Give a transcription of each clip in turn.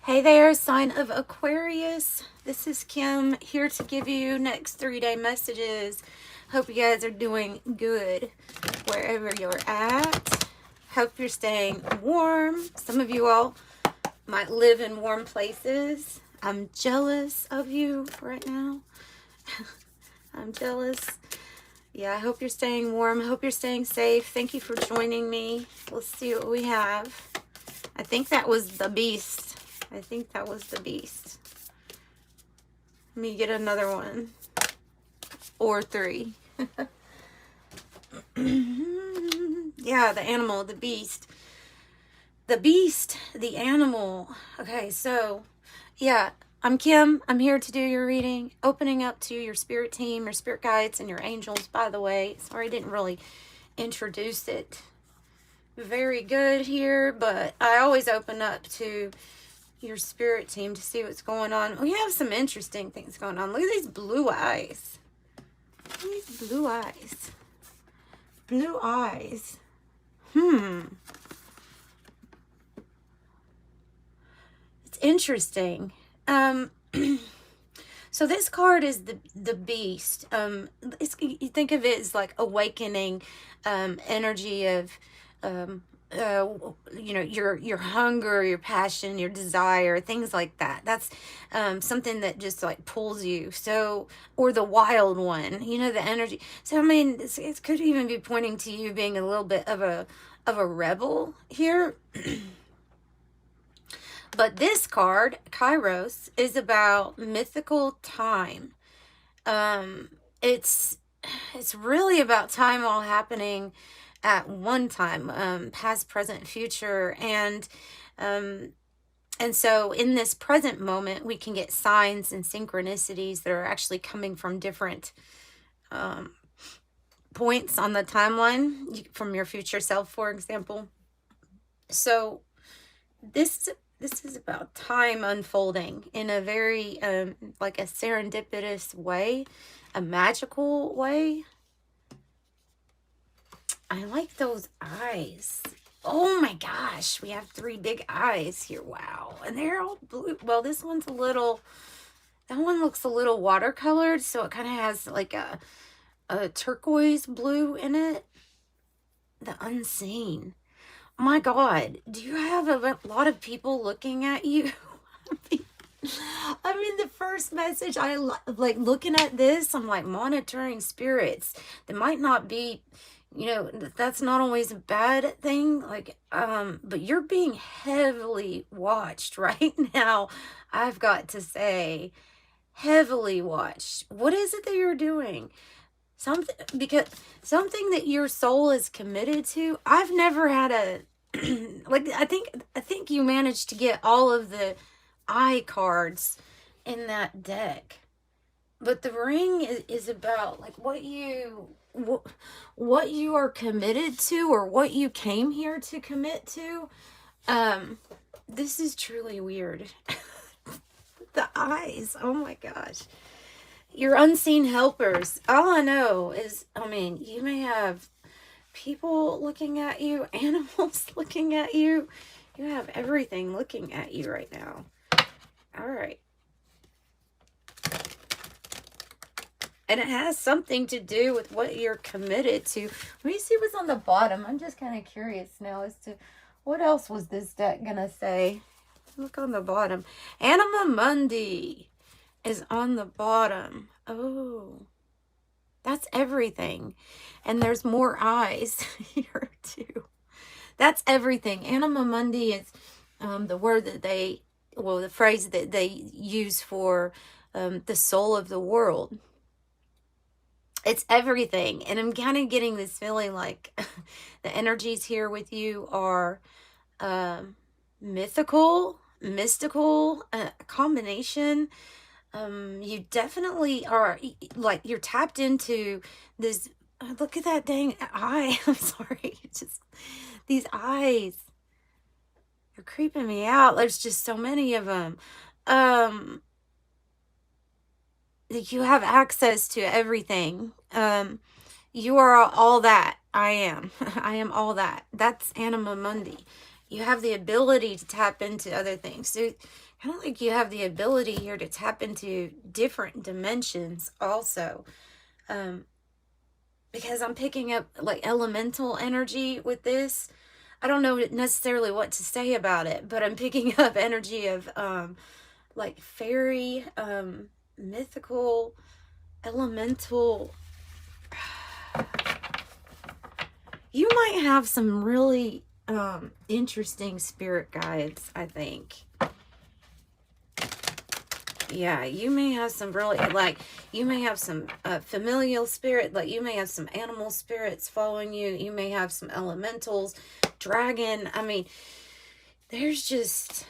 Hey there, sign of Aquarius. This is Kim here to give you next 3-day messages. Hope you guys are doing good wherever you're at. Hope you're staying warm. Some of you all might live in warm places. I'm jealous of you right now. I'm jealous. Yeah, I hope you're staying warm. I hope you're staying safe. Thank you for joining me. Let's see what we have. I think that was the beast. I think that was the beast. Let me get another one. Or 3. Yeah, the animal, the beast. The beast, the animal. Okay, so, yeah, I'm Kim. I'm here to do your reading. Opening up to your spirit team, your spirit guides, and your angels, by the way. Sorry, I didn't really introduce it very good here, but I always open up to your spirit team to see what's going on. We have some interesting things going on. Look at these blue eyes. Look at these blue eyes. Blue eyes. It's interesting. So this card is the beast. You think of it as like awakening energy of you know, your hunger, your passion, your desire, things like that. That's something that just like pulls you. So, or the wild one, you know, the energy. So, I mean, it could even be pointing to you being a little bit of a rebel here. But this card, Kairos, is about mythical time. It's really about time all happening at one time, past, present, future, and so in this present moment, we can get signs and synchronicities that are actually coming from different points on the timeline, from your future self, for example. So this is about time unfolding in a very like a serendipitous way, a magical way. I like those eyes. Oh my gosh, we have 3 big eyes here. Wow. And they're all blue. Well, this one's a little, that one looks a little watercolored, so it kind of has like a turquoise blue in it. The unseen. Oh my God, do you have a lot of people looking at you? I mean, the first message, I like looking at this, I'm like monitoring spirits that might not be, you know, that's not always a bad thing. Like, but you're being heavily watched right now. I've got to say, heavily watched. What is it that you're doing? Something that your soul is committed to. I've never had a like, I think you managed to get all of the eye cards in that deck. But the ring is about like what you are committed to, or what you came here to commit to. This is truly weird. The eyes, oh my gosh. Your unseen helpers. All I know is, I mean, you may have people looking at you, animals looking at you. You have everything looking at you right now. All right. And it has something to do with what you're committed to. Let me see what's on the bottom. I'm just kind of curious now as to what else was this deck going to say. Look on the bottom. Anima Mundi is on the bottom. Oh, that's everything. And there's more eyes here too. That's everything. Anima Mundi is the word that the phrase that they use for the soul of the world. It's everything. And I'm kind of getting this feeling like the energies here with you are mystical, a combination. You definitely are, like, you're tapped into this. Look at that dang eye. I'm sorry. Just these eyes. They're creeping me out. There's just so many of them. You have access to everything. You are all that. I am. I am all that. That's Anima Mundi. you have the ability to tap into other things. So kind of like you have the ability here to tap into different dimensions also. Because I'm picking up like elemental energy with this. I don't know necessarily what to say about it, but I'm picking up energy of like fairy, mythical, elemental. You might have some really interesting spirit guides, I think. Yeah, you may have some really, like, you may have some familial spirit, like you may have some animal spirits following you. You may have some elementals, dragon. I mean, there's just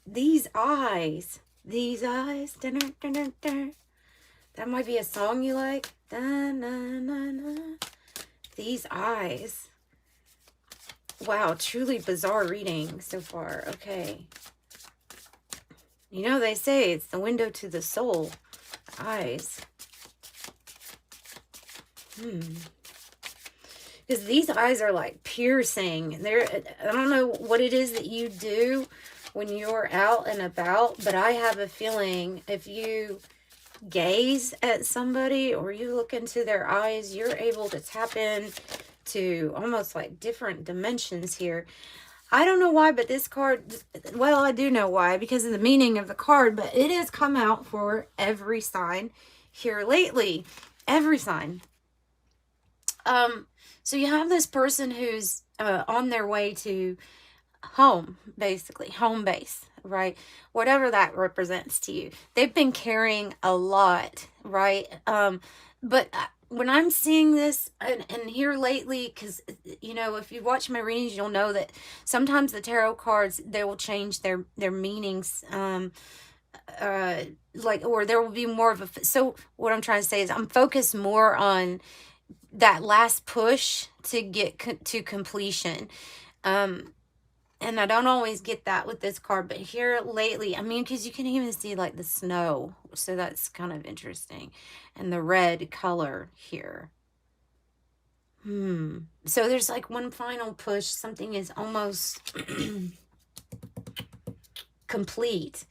these eyes. These eyes. Dun, dun, dun, dun, dun. That might be a song you like. Dun, dun, dun, dun. These eyes. Wow, truly bizarre reading so far. Okay. You know, they say it's the window to the soul. Eyes. Because these eyes are like piercing. I don't know what it is that you do when you're out and about, but I have a feeling if you gaze at somebody or you look into their eyes, you're able to tap in to almost like different dimensions here. I don't know why, but this card, well, I do know why, because of the meaning of the card, but it has come out for every sign here lately. Every sign. So you have this person who's on their way to home, basically, home base, right? Whatever that represents to you. They've been carrying a lot, right? But when I'm seeing this and here lately, because, you know, if you watch my readings, you'll know that sometimes the tarot cards, they will change their meanings, like, or there will be more of a, so what I'm trying to say is I'm focused more on that last push to get to completion. And I don't always get that with this card, but here lately, I mean, because you can even see like the snow. So that's kind of interesting. And the red color here. So there's like one final push. Something is almost complete.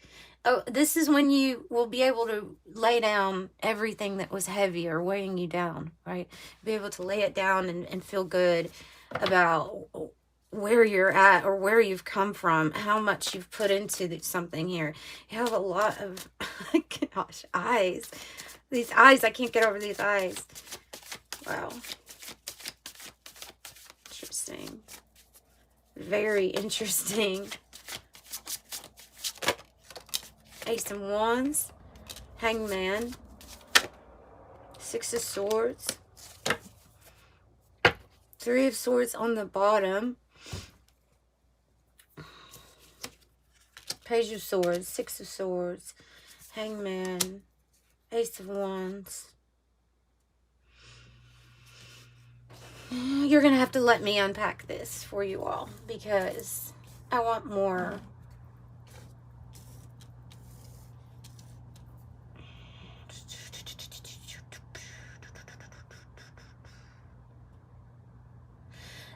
Oh, this is when you will be able to lay down everything that was heavy or weighing you down, right? Be able to lay it down and feel good about where you're at or where you've come from, how much you've put into something here. You have a lot of, gosh, eyes. These eyes, I can't get over these eyes. Wow. Interesting. Very interesting. Ace of Wands, Hangman, Six of Swords, Three of Swords on the bottom, Page of Swords, Six of Swords, Hangman, Ace of Wands. You're going to have to let me unpack this for you all because I want more.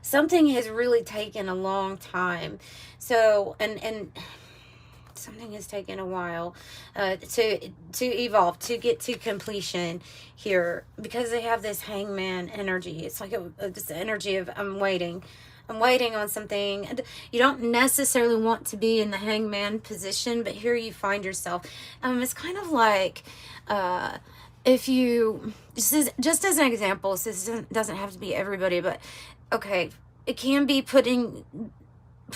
Something has really taken a long time. So, and something has taken a while to evolve, to get to completion here, because they have this hangman energy. It's like this energy of I'm waiting on something. You don't necessarily want to be in the hangman position, but here you find yourself. It's kind of like if you, this is just as an example, so this doesn't have to be everybody, but okay, it can be putting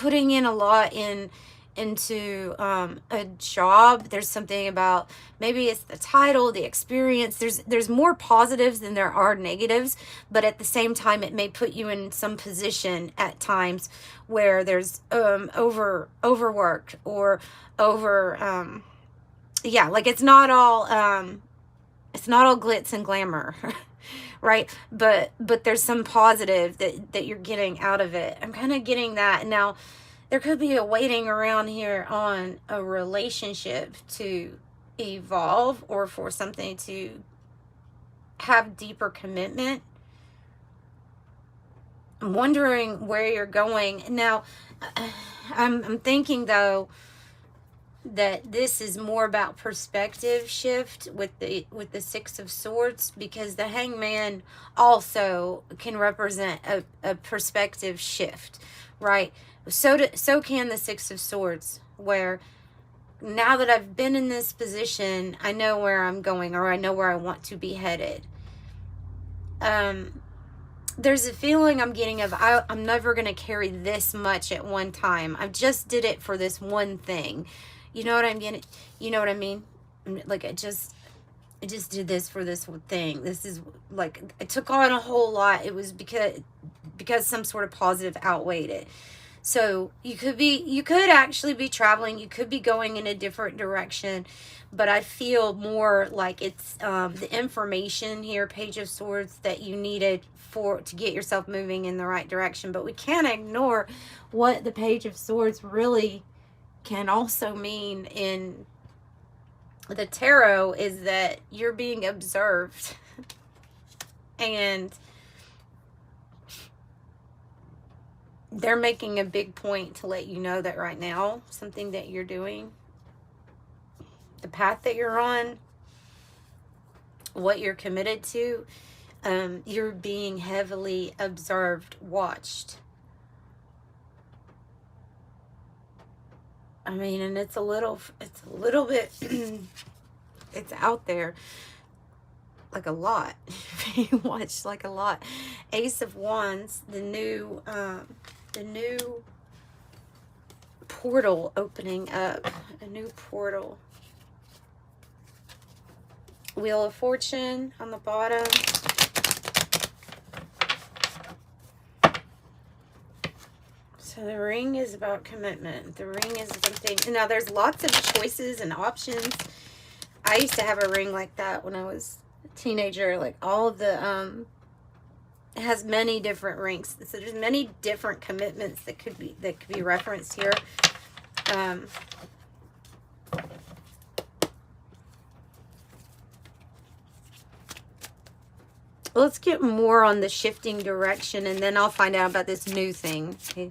in a lot into a job. There's something about, maybe it's the title, the experience. There's more positives than there are negatives, but at the same time it may put you in some position at times where there's overworked or yeah, like it's not all glitz and glamour. Right? But there's some positive that you're getting out of it. I'm kind of getting that. Now, there could be a waiting around here on a relationship to evolve or for something to have deeper commitment. I'm wondering where you're going. Now, I'm thinking, though, that this is more about perspective shift with the Six of Swords, because the Hangman also can represent a perspective shift, right? So can the Six of Swords, where now that I've been in this position, I know where I'm going, or I know where I want to be headed. There's a feeling I'm getting of I'm never going to carry this much at one time. I just did it for this one thing. You know what I'm getting? You know what I mean? Like, I just did this for this one thing. This is like, I took on a whole lot. It was because some sort of positive outweighed it. So you could actually be traveling. You could be going in a different direction, but I feel more like it's the information here, Page of Swords, that you needed to get yourself moving in the right direction. But we can't ignore what the Page of Swords really can also mean in the tarot, is that you're being observed. And they're making a big point to let you know that right now, something that you're doing, the path that you're on, what you're committed to, you're being heavily observed, watched. I mean, and it's a little bit, it's out there, like a lot, being watched like a lot. Ace of Wands, the new portal opening up, a new portal. Wheel of Fortune on the bottom. So the ring is about commitment. The ring is something. Now, there's lots of choices and options. I used to have a ring like that when I was a teenager. Like, all of the it has many different rings. So there's many different commitments that could be referenced here. Let's get more on the shifting direction, and then I'll find out about this new thing. Okay.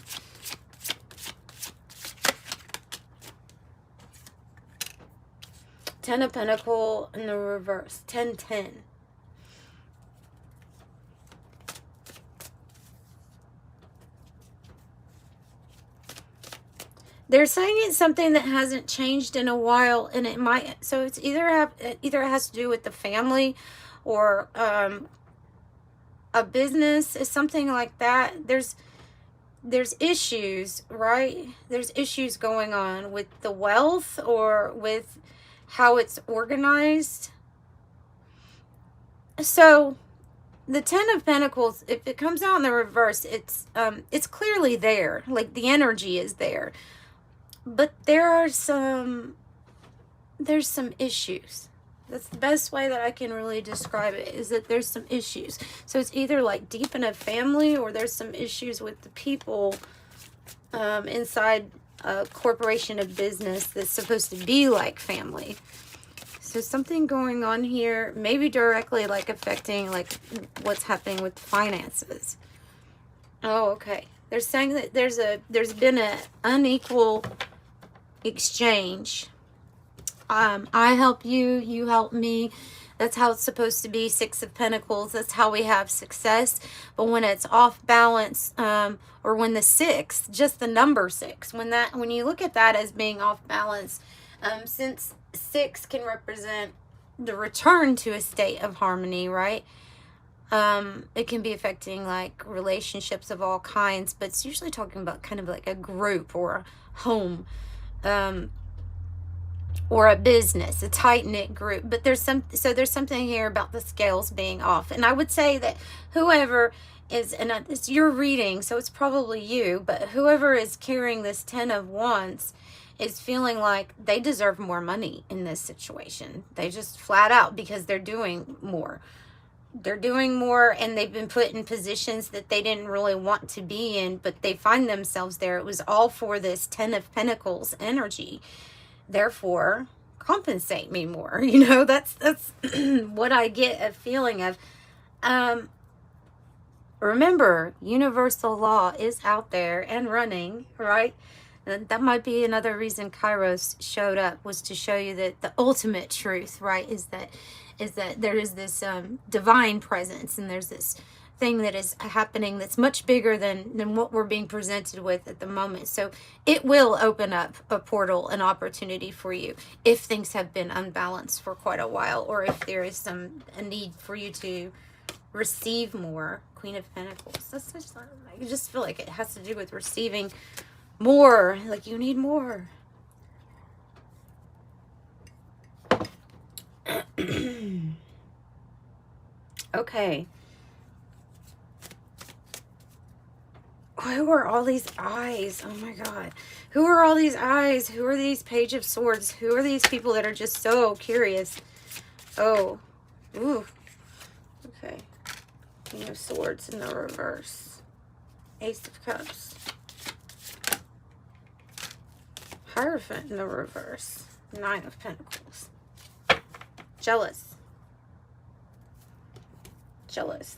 Ten of Pentacles in the reverse. 10-10. They're saying it's something that hasn't changed in a while, and it might. So it's either has to do with the family, or a business, is something like that. There's issues, right? There's issues going on with the wealth, or with how it's organized. So the Ten of Pentacles, if it comes out in the reverse, it's clearly there. Like, the energy is there. But there's some issues. That's the best way that I can really describe it, is that there's some issues. So it's either like deep in a family, or there's some issues with the people inside a corporation, of business that's supposed to be like family. So something going on here, maybe directly like affecting like what's happening with the finances. Oh, okay. They're saying that there's been an unequal exchange. I help you, you help me. That's how it's supposed to be. Six of Pentacles. That's how we have success. But when it's off balance, or when the six, just the number six, when you look at that as being off balance, since six can represent the return to a state of harmony, right? It can be affecting like relationships of all kinds, but it's usually talking about kind of like a group or a home, or a business, a tight-knit group. But there's something here about the scales being off. And I would say that whoever is, and it's your reading, so it's probably you, but whoever is carrying this Ten of Wands is feeling like they deserve more money in this situation. They just flat out, because they're doing more. They're doing more, and they've been put in positions that they didn't really want to be in, but they find themselves there. It was all for this Ten of Pentacles energy. Therefore, compensate me more. You know, that's what I get a feeling of. Remember, universal law is out there and running, right? And that might be another reason Kairos showed up, was to show you that the ultimate truth, right, is that there is this divine presence, and there's this thing that is happening that's much bigger than what we're being presented with at the moment. So it will open up a portal, an opportunity for you if things have been unbalanced for quite a while, or if there is a need for you to receive more. Queen of Pentacles. That's just, I just feel like it has to do with receiving more. Like you need more. Okay. Who are all these eyes? Oh my God. Who are all these eyes? Who are these Page of Swords? Who are these people that are just so curious? Oh. Ooh. Okay. King of Swords in the reverse. Ace of Cups. Hierophant in the reverse. Nine of Pentacles. Jealous. Jealous.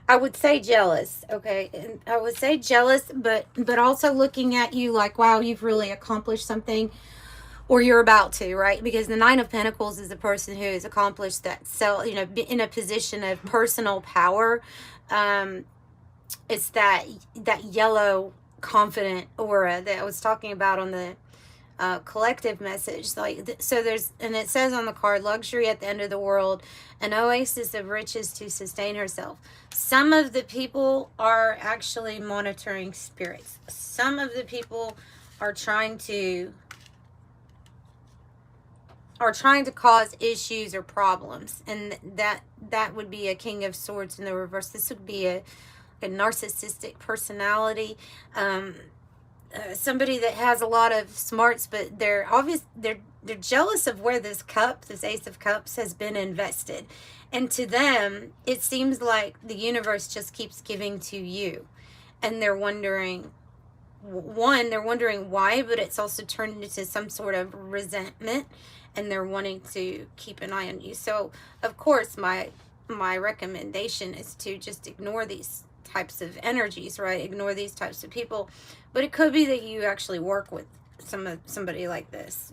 I would say jealous, okay? And I would say jealous, but also looking at you like, wow, you've really accomplished something, or you're about to, right? Because the Nine of Pentacles is the person who has accomplished that, in a position of personal power. It's that yellow confident aura that I was talking about on the collective message. So there's, and it says on the card, luxury at the end of the world, an oasis of riches to sustain herself. Some of the people are actually monitoring spirits. Some of the people are trying to cause issues or problems, and that would be a King of Swords in the reverse. This would be a narcissistic personality, somebody that has a lot of smarts, but they're jealous of where this Ace of Cups has been invested, and to them it seems like the universe just keeps giving to you, and they're wondering why, but it's also turned into some sort of resentment, and they're wanting to keep an eye on you. So of course my recommendation is to just ignore these types of energies, right? Ignore these types of people. But it could be that you actually work with somebody like this.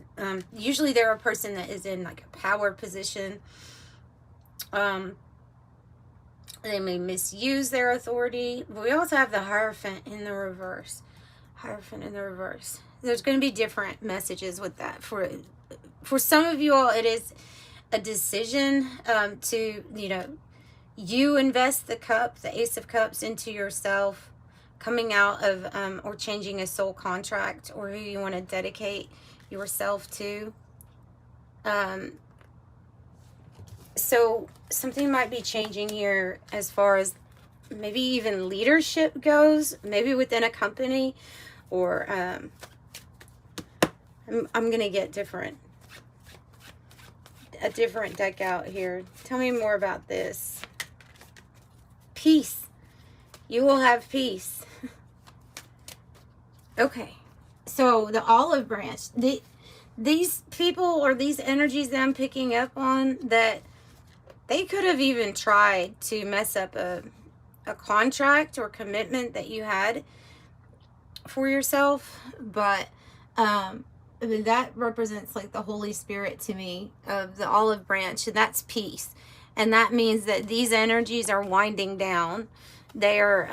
Usually they're a person that is in like a power position. They may misuse their authority. But we also have the Hierophant in the reverse. Hierophant in the reverse. There's going to be different messages with that. For some of you all, it is a decision to, you invest the Ace of Cups into yourself, coming out of or changing a soul contract, or who you want to dedicate yourself to. So something might be changing here as far as maybe even leadership goes, maybe within a company, or I'm gonna get a different deck out here. Tell me more about this. Peace. You will have peace. Okay. So the olive branch. These people or these energies that I'm picking up on, that they could have even tried to mess up a contract or commitment that you had for yourself. But that represents like the Holy Spirit to me, of the olive branch, and that's peace. And that means that these energies are winding down. They're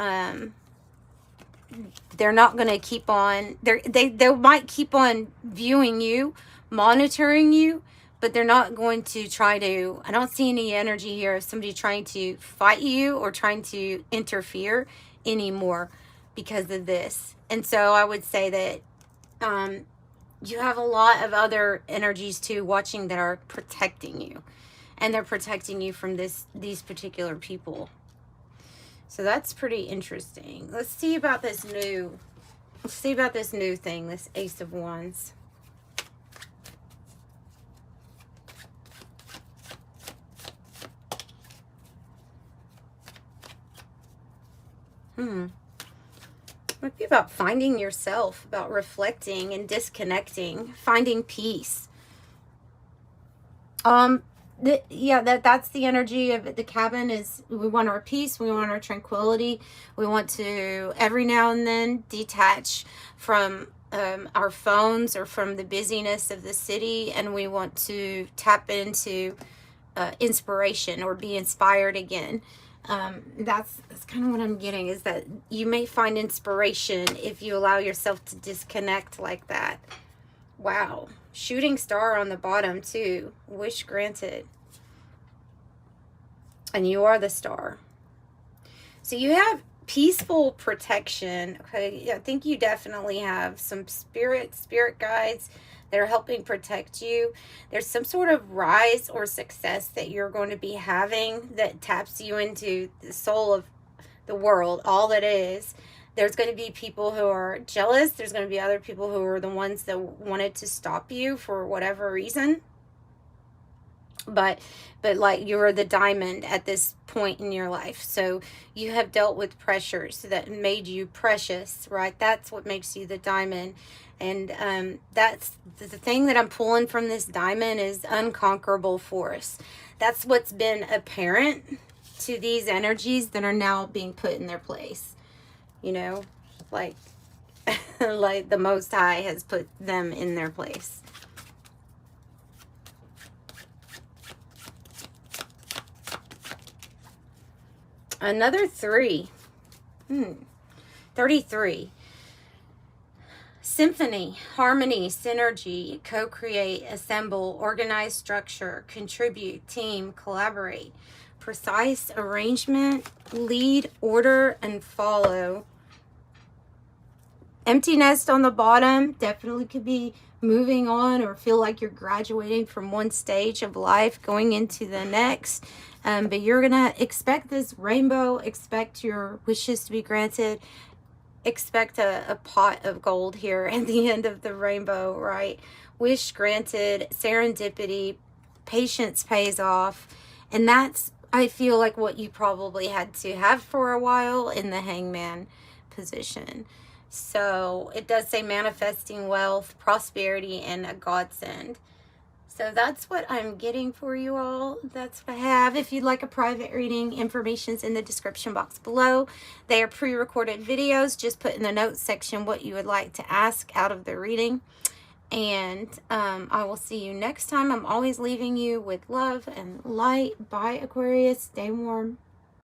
not going to keep on, they might keep on viewing you, monitoring you, but they're not going to try to, I don't see any energy here of somebody trying to fight you or trying to interfere anymore because of this. And so I would say that you have a lot of other energies too watching that are protecting you, and they're protecting you from these particular people. So that's pretty interesting. Let's see about this new thing, this Ace of Wands. Might be about finding yourself, about reflecting and disconnecting, finding peace. That's the energy of the cabin. Is we want our peace, we want our tranquility, we want to every now and then detach from our phones or from the busyness of the city, and we want to tap into inspiration or be inspired again. That's kind of what I'm getting, is that you may find inspiration if you allow yourself to disconnect like that. Wow. Shooting star on the bottom too. Wish granted. And you are the star. So you have peaceful protection. Okay, I think you definitely have some spirit guides that are helping protect you. There's some sort of rise or success that you're going to be having that taps you into the soul of the world, all that is. There's going to be people who are jealous. There's going to be other people who are the ones that wanted to stop you for whatever reason. But like, you're the diamond at this point in your life. So you have dealt with pressures that made you precious, right? That's what makes you the diamond. And that's the thing that I'm pulling from this diamond is unconquerable force. That's what's been apparent to these energies that are now being put in their place. You know, like, like the Most High has put them in their place. Another 3. 33. Symphony, harmony, synergy, co-create, assemble, organize, structure, contribute, team, collaborate, precise arrangement, lead, order, and follow. Empty nest on the bottom definitely could be moving on or feel like you're graduating from one stage of life going into the next. But you're going to expect this rainbow, expect your wishes to be granted, expect a pot of gold here at the end of the rainbow, right? Wish granted, serendipity, patience pays off. And that's, I feel like, what you probably had to have for a while in the hangman position. So it does say manifesting wealth, prosperity, and a godsend. So that's what I'm getting for you all. That's what I have. If you'd like a private reading, information's in the description box below. They are pre-recorded videos. Just put in the notes section what you would like to ask out of the reading. And I will see you next time. I'm always leaving you with love and light. Bye, Aquarius. Stay warm.